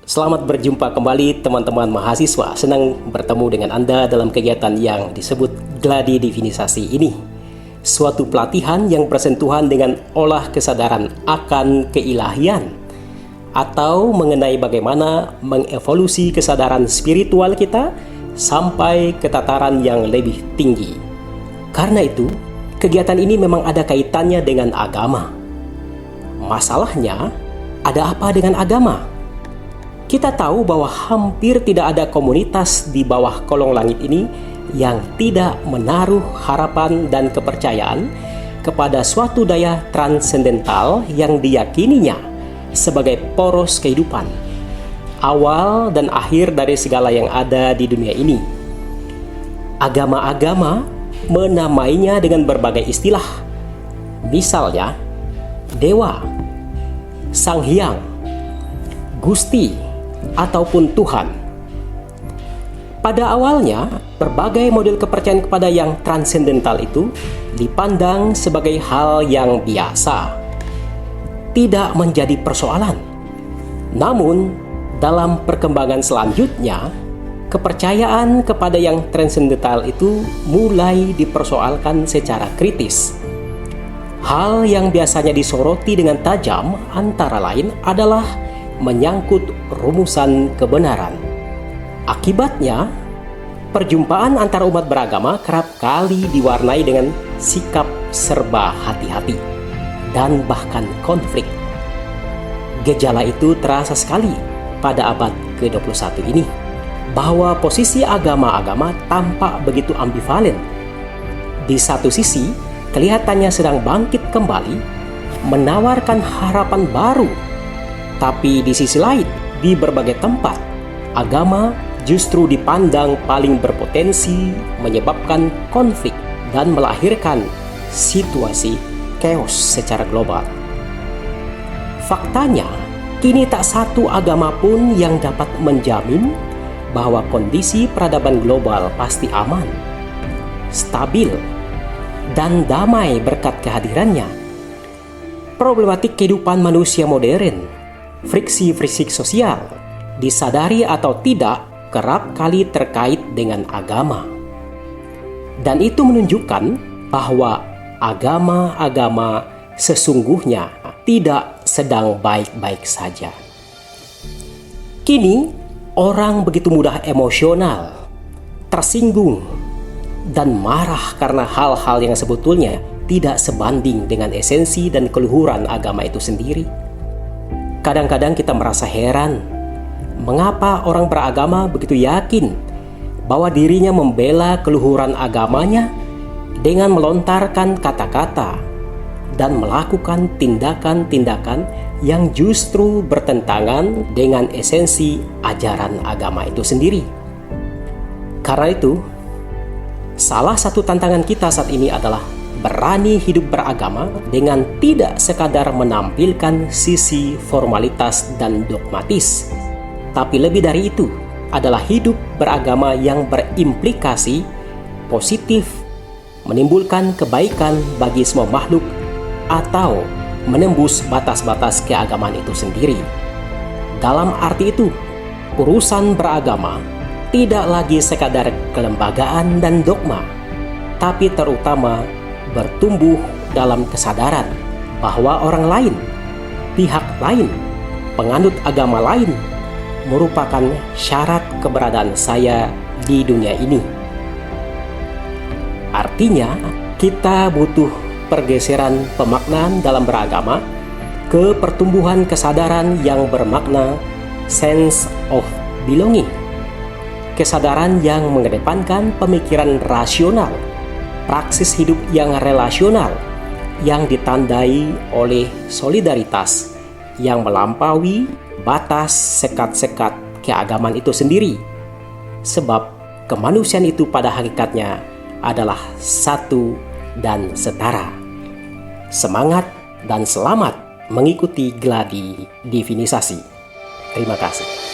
Selamat berjumpa kembali teman-teman mahasiswa. Senang bertemu dengan Anda dalam kegiatan yang disebut Gladi Divinisasi ini. Suatu pelatihan yang bersentuhan dengan olah kesadaran akan keilahian atau mengenai bagaimana mengevolusi kesadaran spiritual kita sampai ke tataran yang lebih tinggi. Karena itu, kegiatan ini memang ada kaitannya dengan agama. Masalahnya, ada apa dengan agama? Kita tahu bahwa hampir tidak ada komunitas di bawah kolong langit ini yang tidak menaruh harapan dan kepercayaan kepada suatu daya transendental yang diyakininya sebagai poros kehidupan, awal dan akhir dari segala yang ada di dunia ini. Agama-agama menamainya dengan berbagai istilah, misalnya Dewa, Sang Hyang, Gusti, ataupun Tuhan. Pada awalnya, berbagai model kepercayaan kepada yang transendental itu dipandang sebagai hal yang biasa, tidak menjadi persoalan. Namun, dalam perkembangan selanjutnya, kepercayaan kepada yang transendental itu mulai dipersoalkan secara kritis. Hal yang biasanya disoroti dengan tajam antara lain adalah menyangkut rumusan kebenaran. Akibatnya, perjumpaan antara umat beragama kerap kali diwarnai dengan sikap serba hati-hati dan bahkan konflik. Gejala itu terasa sekali pada abad ke-21 ini, bahwa posisi agama-agama tampak begitu ambivalen. Di satu sisi, kelihatannya sedang bangkit kembali, menawarkan harapan baru. Tapi di sisi lain, di berbagai tempat, agama justru dipandang paling berpotensi menyebabkan konflik dan melahirkan situasi chaos secara global. Faktanya, kini tak satu agama pun yang dapat menjamin bahwa kondisi peradaban global pasti aman, stabil, dan damai berkat kehadirannya. Problematik kehidupan manusia modern, friksi-friksi sosial, disadari atau tidak, kerap kali terkait dengan agama. Dan itu menunjukkan bahwa agama-agama sesungguhnya tidak sedang baik-baik saja. Kini, orang begitu mudah emosional, tersinggung, dan marah karena hal-hal yang sebetulnya tidak sebanding dengan esensi dan keluhuran agama itu sendiri. Kadang-kadang kita merasa heran, mengapa orang beragama begitu yakin bahwa dirinya membela keluhuran agamanya dengan melontarkan kata-kata dan melakukan tindakan-tindakan yang justru bertentangan dengan esensi ajaran agama itu sendiri. Karena itu, salah satu tantangan kita saat ini adalah berani hidup beragama dengan tidak sekadar menampilkan sisi formalitas dan dogmatis, tapi lebih dari itu adalah hidup beragama yang berimplikasi positif, menimbulkan kebaikan bagi semua makhluk, atau menembus batas-batas keagamaan itu sendiri. Dalam arti itu, urusan beragama tidak lagi sekadar kelembagaan dan dogma, tapi terutama bertumbuh dalam kesadaran bahwa orang lain, pihak lain, penganut agama lain merupakan syarat keberadaan saya di dunia ini. Artinya, kita butuh pergeseran pemaknaan dalam beragama ke pertumbuhan kesadaran yang bermakna sense of belonging. Kesadaran yang mengedepankan pemikiran rasional, praksis hidup yang relasional, yang ditandai oleh solidaritas yang melampaui batas sekat-sekat keagamaan itu sendiri. Sebab kemanusiaan itu pada hakikatnya adalah satu dan setara. Semangat dan selamat mengikuti Gladi Divinisasi. Terima kasih.